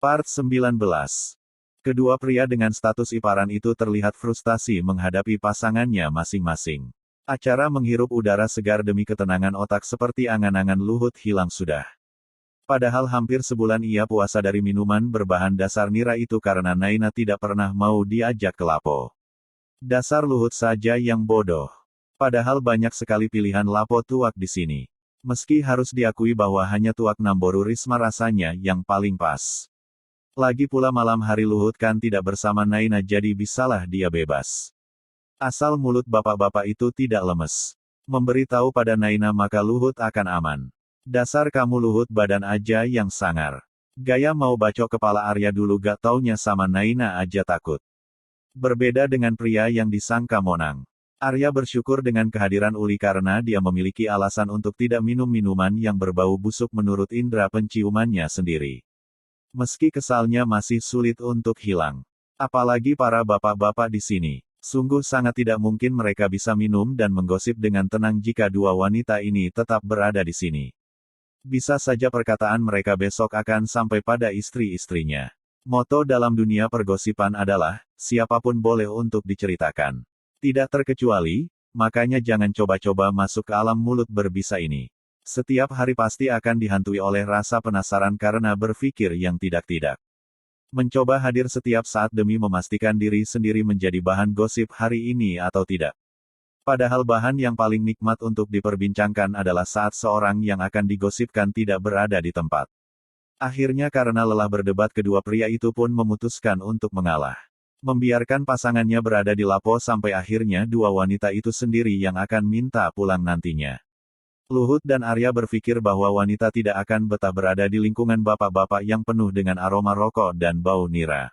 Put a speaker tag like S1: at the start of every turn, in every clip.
S1: Part 19. Kedua pria dengan status iparan itu terlihat frustasi menghadapi pasangannya masing-masing. Acara menghirup udara segar demi ketenangan otak seperti angan-angan Luhut hilang sudah. Padahal hampir sebulan ia puasa dari minuman berbahan dasar nira itu karena Naina tidak pernah mau diajak ke Lapo. Dasar Luhut saja yang bodoh. Padahal banyak sekali pilihan Lapo tuak di sini. Meski harus diakui bahwa hanya tuak Namboru Risma rasanya yang paling pas. Lagi pula malam hari Luhut kan tidak bersama Naina jadi bisalah dia bebas. Asal mulut bapak-bapak itu tidak lemes. Memberitahu pada Naina maka Luhut akan aman. Dasar kamu Luhut badan aja yang sangar. Gaya mau bacok kepala Arya dulu gak taunya sama Naina aja takut. Berbeda dengan pria yang disangka monang. Arya bersyukur dengan kehadiran Uli karena dia memiliki alasan untuk tidak minum minuman yang berbau busuk menurut indera penciumannya sendiri. Meski kesalnya masih sulit untuk hilang. Apalagi para bapak-bapak di sini. Sungguh sangat tidak mungkin mereka bisa minum dan menggosip dengan tenang jika dua wanita ini tetap berada di sini. Bisa saja perkataan mereka besok akan sampai pada istri-istrinya. Moto dalam dunia pergosipan adalah, siapapun boleh untuk diceritakan. Tidak terkecuali, makanya jangan coba-coba masuk ke alam mulut berbisa ini. Setiap hari pasti akan dihantui oleh rasa penasaran karena berpikir yang tidak-tidak. Mencoba hadir setiap saat demi memastikan diri sendiri menjadi bahan gosip hari ini atau tidak. Padahal bahan yang paling nikmat untuk diperbincangkan adalah saat seorang yang akan digosipkan tidak berada di tempat. Akhirnya karena lelah berdebat kedua pria itu pun memutuskan untuk mengalah. Membiarkan pasangannya berada di Lapo sampai akhirnya dua wanita itu sendiri yang akan minta pulang nantinya. Luhut dan Arya berpikir bahwa wanita tidak akan betah berada di lingkungan bapak-bapak yang penuh dengan aroma rokok dan bau nira.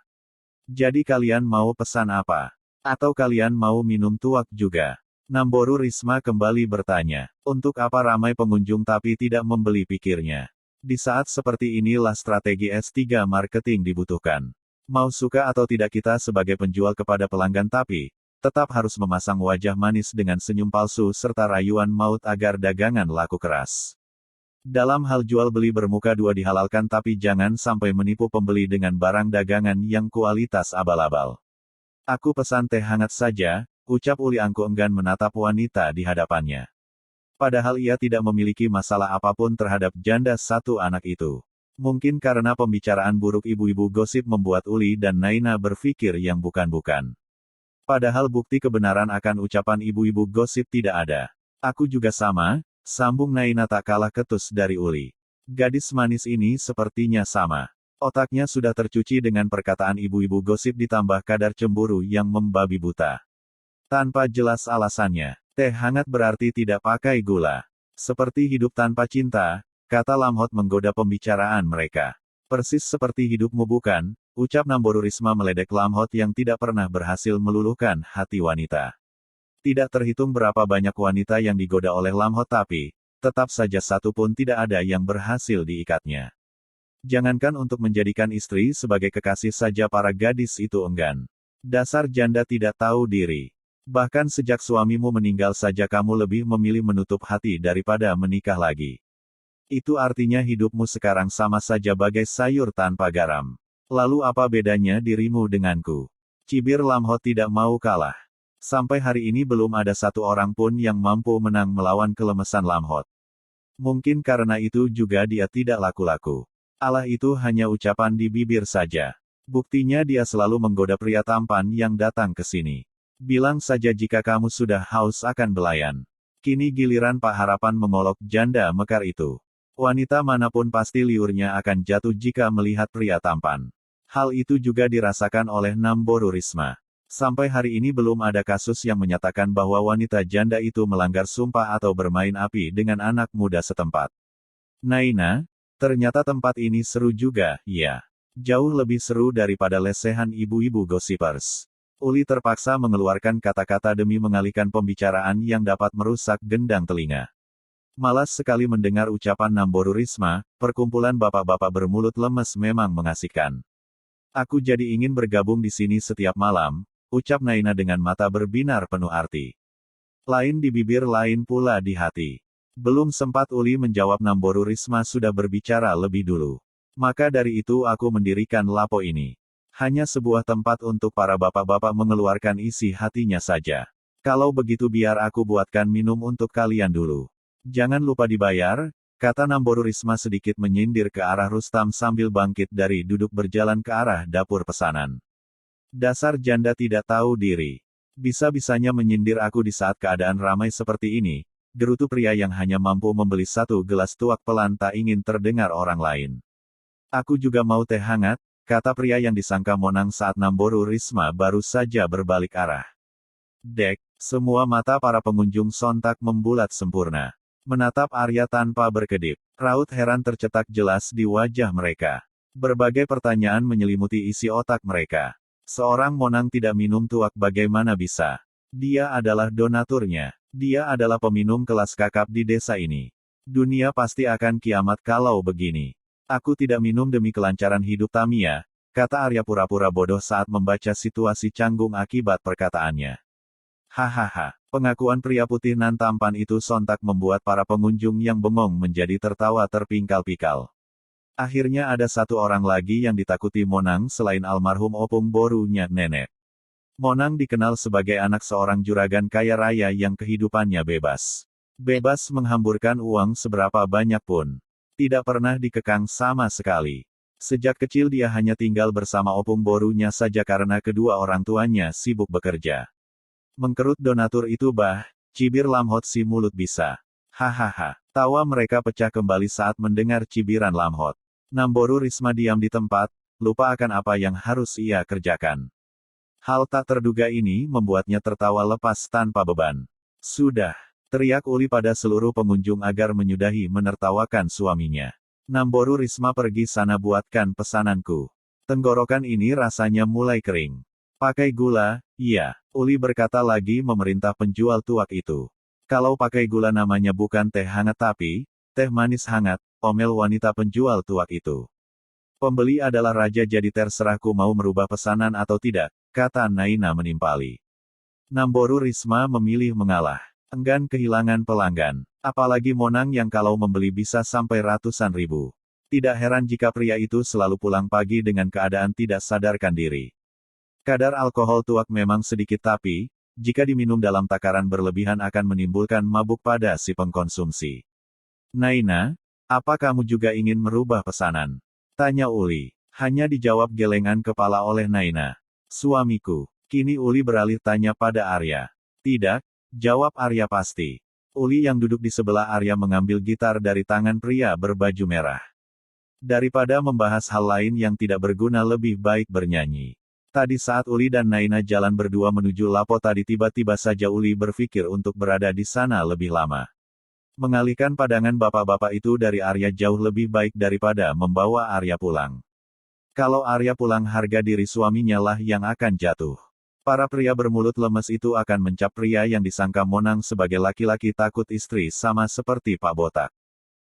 S1: Jadi kalian mau pesan apa? Atau kalian mau minum tuak juga? Namboru Risma kembali bertanya. Untuk apa ramai pengunjung tapi tidak membeli pikirnya? Di saat seperti inilah strategi S3 marketing dibutuhkan. Mau suka atau tidak kita sebagai penjual kepada pelanggan tapi, tetap harus memasang wajah manis dengan senyum palsu serta rayuan maut agar dagangan laku keras. Dalam hal jual beli bermuka dua dihalalkan tapi jangan sampai menipu pembeli dengan barang dagangan yang kualitas abal-abal. Aku pesan teh hangat saja, ucap Uli Angku enggan menatap wanita di hadapannya. Padahal ia tidak memiliki masalah apapun terhadap janda satu anak itu. Mungkin karena pembicaraan buruk ibu-ibu gosip membuat Uli dan Naina berpikir yang bukan-bukan. Padahal bukti kebenaran akan ucapan ibu-ibu gosip tidak ada. Aku juga sama, sambung Naina tak kalah ketus dari Uli. Gadis manis ini sepertinya sama. Otaknya sudah tercuci dengan perkataan ibu-ibu gosip ditambah kadar cemburu yang membabi buta. Tanpa jelas alasannya, teh hangat berarti tidak pakai gula. Seperti hidup tanpa cinta, kata Lamhot menggoda pembicaraan mereka. Persis seperti hidupmu bukan, ucap Namboru Risma meledek Lamhot yang tidak pernah berhasil meluluhkan hati wanita. Tidak terhitung berapa banyak wanita yang digoda oleh Lamhot tapi, tetap saja satu pun tidak ada yang berhasil diikatnya. Jangankan untuk menjadikan istri sebagai kekasih saja para gadis itu enggan. Dasar janda tidak tahu diri. Bahkan sejak suamimu meninggal saja kamu lebih memilih menutup hati daripada menikah lagi. Itu artinya hidupmu sekarang sama saja bagai sayur tanpa garam. Lalu apa bedanya dirimu denganku? Cibir Lamhot tidak mau kalah. Sampai hari ini belum ada satu orang pun yang mampu menang melawan kelemesan Lamhot. Mungkin karena itu juga dia tidak laku-laku. Allah itu hanya ucapan di bibir saja. Buktinya dia selalu menggoda pria tampan yang datang ke sini. Bilang saja jika kamu sudah haus akan belayan. Kini giliran Pak Harapan mengolok janda mekar itu. Wanita manapun pasti liurnya akan jatuh jika melihat pria tampan. Hal itu juga dirasakan oleh Namboru Risma. Sampai hari ini belum ada kasus yang menyatakan bahwa wanita janda itu melanggar sumpah atau bermain api dengan anak muda setempat. Naina, ternyata tempat ini seru juga, ya. Jauh lebih seru daripada lesehan ibu-ibu gossipers. Uli terpaksa mengeluarkan kata-kata demi mengalihkan pembicaraan yang dapat merusak gendang telinga. Malas sekali mendengar ucapan Namboru Risma, perkumpulan bapak-bapak bermulut lemes memang mengasihkan. Aku jadi ingin bergabung di sini setiap malam, ucap Naina dengan mata berbinar penuh arti. Lain di bibir lain pula di hati. Belum sempat Uli menjawab Namboru Risma sudah berbicara lebih dulu. Maka dari itu aku mendirikan Lapo ini. Hanya sebuah tempat untuk para bapak-bapak mengeluarkan isi hatinya saja. Kalau begitu biar aku buatkan minum untuk kalian dulu. Jangan lupa dibayar, kata Namboru Risma sedikit menyindir ke arah Rustam sambil bangkit dari duduk berjalan ke arah dapur pesanan. Dasar janda tidak tahu diri. Bisa-bisanya menyindir aku di saat keadaan ramai seperti ini, gerutu pria yang hanya mampu membeli satu gelas tuak pelan tak ingin terdengar orang lain. Aku juga mau teh hangat, kata pria yang disangka Monang saat Namboru Risma baru saja berbalik arah. Dek, semua mata para pengunjung sontak membulat sempurna. Menatap Arya tanpa berkedip. Raut heran tercetak jelas di wajah mereka. Berbagai pertanyaan menyelimuti isi otak mereka. Seorang Monang tidak minum tuak bagaimana bisa? Dia adalah donaturnya. Dia adalah peminum kelas kakap di desa ini. Dunia pasti akan kiamat kalau begini. Aku tidak minum demi kelancaran hidup Tamiya, kata Arya pura-pura bodoh saat membaca situasi canggung akibat perkataannya. Hahaha, pengakuan pria putih nan tampan itu sontak membuat para pengunjung yang bengong menjadi tertawa terpingkal-pikal. Akhirnya ada satu orang lagi yang ditakuti Monang selain almarhum Opung Borunya nenek. Monang dikenal sebagai anak seorang juragan kaya raya yang kehidupannya bebas. Bebas menghamburkan uang seberapa banyak pun. Tidak pernah dikekang sama sekali. Sejak kecil dia hanya tinggal bersama Opung Borunya saja karena kedua orang tuanya sibuk bekerja. Mengkerut donatur itu cibir Lamhot si mulut bisa. Hahaha, tawa mereka pecah kembali saat mendengar cibiran Lamhot. Namboru Risma diam di tempat, lupa akan apa yang harus ia kerjakan. Hal tak terduga ini membuatnya tertawa lepas tanpa beban. Sudah, teriak Uli pada seluruh pengunjung agar menyudahi menertawakan suaminya. Namboru Risma pergi sana buatkan pesananku. Tenggorokan ini rasanya mulai kering. Pakai gula, iya, Uli berkata lagi memerintah penjual tuak itu. Kalau pakai gula namanya bukan teh hangat tapi, teh manis hangat, omel wanita penjual tuak itu. Pembeli adalah raja jadi terserahku mau merubah pesanan atau tidak, kata Naina menimpali. Namboru Risma memilih mengalah. Enggan kehilangan pelanggan. Apalagi Monang yang kalau membeli bisa sampai ratusan ribu. Tidak heran jika pria itu selalu pulang pagi dengan keadaan tidak sadarkan diri. Kadar alkohol tuak memang sedikit tapi, jika diminum dalam takaran berlebihan akan menimbulkan mabuk pada si pengkonsumsi. Naina, apa kamu juga ingin merubah pesanan? Tanya Uli. Hanya dijawab gelengan kepala oleh Naina. Suamiku. Kini Uli beralih tanya pada Arya. Tidak, jawab Arya pasti. Uli yang duduk di sebelah Arya mengambil gitar dari tangan pria berbaju merah. Daripada membahas hal lain yang tidak berguna lebih baik bernyanyi. Tadi saat Uli dan Naina jalan berdua menuju Lapo tadi tiba-tiba saja Uli berpikir untuk berada di sana lebih lama. Mengalihkan pandangan bapak-bapak itu dari Arya jauh lebih baik daripada membawa Arya pulang. Kalau Arya pulang harga diri suaminya lah yang akan jatuh. Para pria bermulut lemes itu akan mencap pria yang disangka Monang sebagai laki-laki takut istri sama seperti Pak Botak.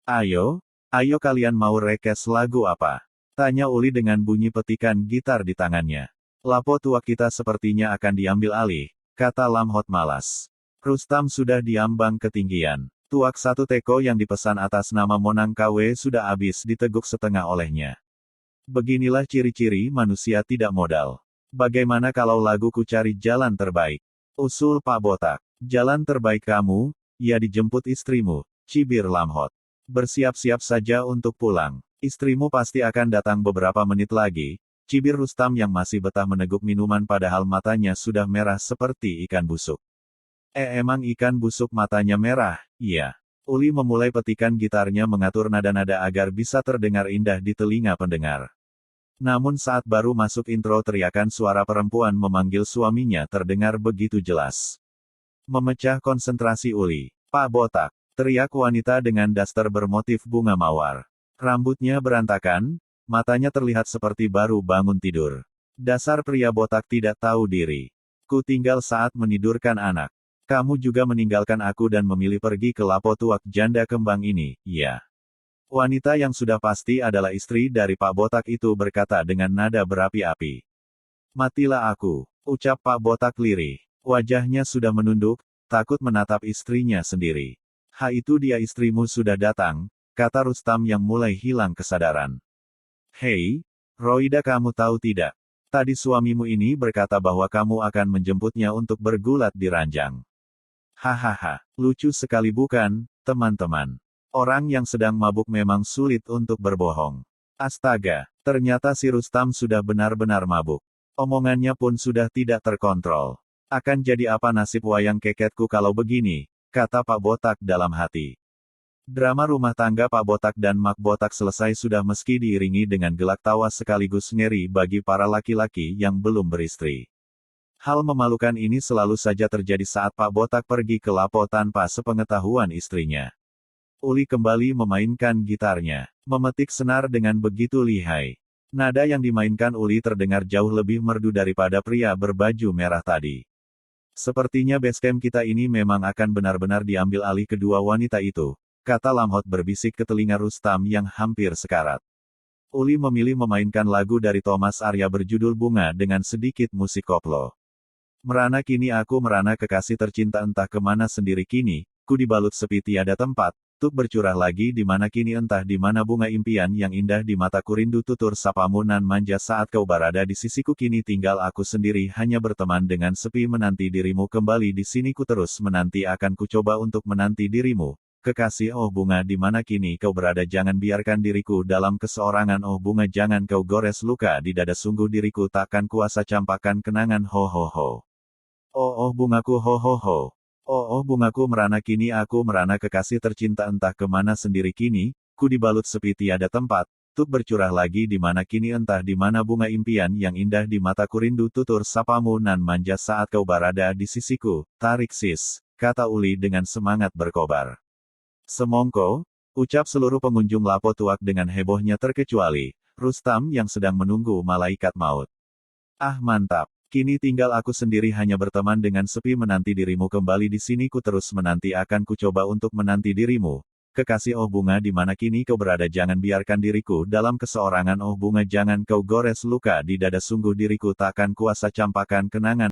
S1: Ayo kalian mau rekes lagu apa? Tanya Uli dengan bunyi petikan gitar di tangannya. Lapo tua kita sepertinya akan diambil alih, kata Lamhot malas. Rustam sudah diambang ketinggian. Tuak satu teko yang dipesan atas nama Monang KW sudah habis diteguk setengah olehnya. Beginilah ciri-ciri manusia tidak modal. Bagaimana kalau laguku cari jalan terbaik? Usul Pak Botak. Jalan terbaik kamu, ya dijemput istrimu, cibir Lamhot. Bersiap-siap saja untuk pulang. Istrimu pasti akan datang beberapa menit lagi, cibir Rustam yang masih betah meneguk minuman padahal matanya sudah merah seperti ikan busuk. Emang ikan busuk matanya merah? Iya. Uli memulai petikan gitarnya mengatur nada-nada agar bisa terdengar indah di telinga pendengar. Namun saat baru masuk intro teriakan suara perempuan memanggil suaminya terdengar begitu jelas. Memecah konsentrasi Uli. Pak Botak, teriak wanita dengan daster bermotif bunga mawar. Rambutnya berantakan, matanya terlihat seperti baru bangun tidur. Dasar pria botak tidak tahu diri. Ku tinggal saat menidurkan anak. Kamu juga meninggalkan aku dan memilih pergi ke Lapo tuak janda kembang ini, ya. Wanita yang sudah pasti adalah istri dari Pak Botak itu berkata dengan nada berapi-api. Matilah aku, ucap Pak Botak lirih. Wajahnya sudah menunduk, takut menatap istrinya sendiri. Ha itu dia istrimu sudah datang, kata Rustam yang mulai hilang kesadaran. Hei, Roida, kamu tahu tidak? Tadi suamimu ini berkata bahwa kamu akan menjemputnya untuk bergulat di ranjang. Hahaha, lucu sekali bukan, teman-teman? Orang yang sedang mabuk memang sulit untuk berbohong. Astaga, ternyata si Rustam sudah benar-benar mabuk. Omongannya pun sudah tidak terkontrol. Akan jadi apa nasib wayang keketku kalau begini, kata Pak Botak dalam hati. Drama rumah tangga Pak Botak dan Mak Botak selesai sudah meski diiringi dengan gelak tawa sekaligus ngeri bagi para laki-laki yang belum beristri. Hal memalukan ini selalu saja terjadi saat Pak Botak pergi ke Lapo tanpa sepengetahuan istrinya. Uli kembali memainkan gitarnya, memetik senar dengan begitu lihai. Nada yang dimainkan Uli terdengar jauh lebih merdu daripada pria berbaju merah tadi. Sepertinya basecamp kita ini memang akan benar-benar diambil alih kedua wanita itu, kata Lamhot berbisik ke telinga Rustam yang hampir sekarat. Uli memilih memainkan lagu dari Thomas Arya berjudul Bunga dengan sedikit musik koplo. Merana kini aku merana kekasih tercinta entah kemana sendiri kini, ku dibalut sepi tiada tempat, tuk bercurah lagi di mana kini entah di mana bunga impian yang indah di mataku rindu tutur sapamu nan manja saat kau berada di sisiku kini tinggal aku sendiri hanya berteman dengan sepi menanti dirimu kembali di sini ku terus menanti akan ku coba untuk menanti dirimu. Kekasih oh bunga di mana kini kau berada jangan biarkan diriku dalam keseorangan oh bunga jangan kau gores luka di dada sungguh diriku takkan kuasa campakan kenangan ho ho ho. Oh bungaku ho ho ho. Oh bungaku merana kini aku merana kekasih tercinta entah kemana sendiri kini, ku dibalut sepi tiada tempat, tuk bercurah lagi di mana kini entah di mana bunga impian yang indah di mataku rindu tutur sapamu nan manja saat kau berada di sisiku, tarik sis, kata Uli dengan semangat berkobar. Semongko, ucap seluruh pengunjung Lapo Tuak dengan hebohnya terkecuali Rustam yang sedang menunggu malaikat maut. Ah mantap, kini tinggal aku sendiri hanya berteman dengan sepi menanti dirimu kembali di sini ku terus menanti akan ku coba untuk menanti dirimu. Kekasih oh bunga di mana kini kau berada jangan biarkan diriku dalam keseorangan oh bunga jangan kau gores luka di dada sungguh diriku takkan kuasa campakan kenangan.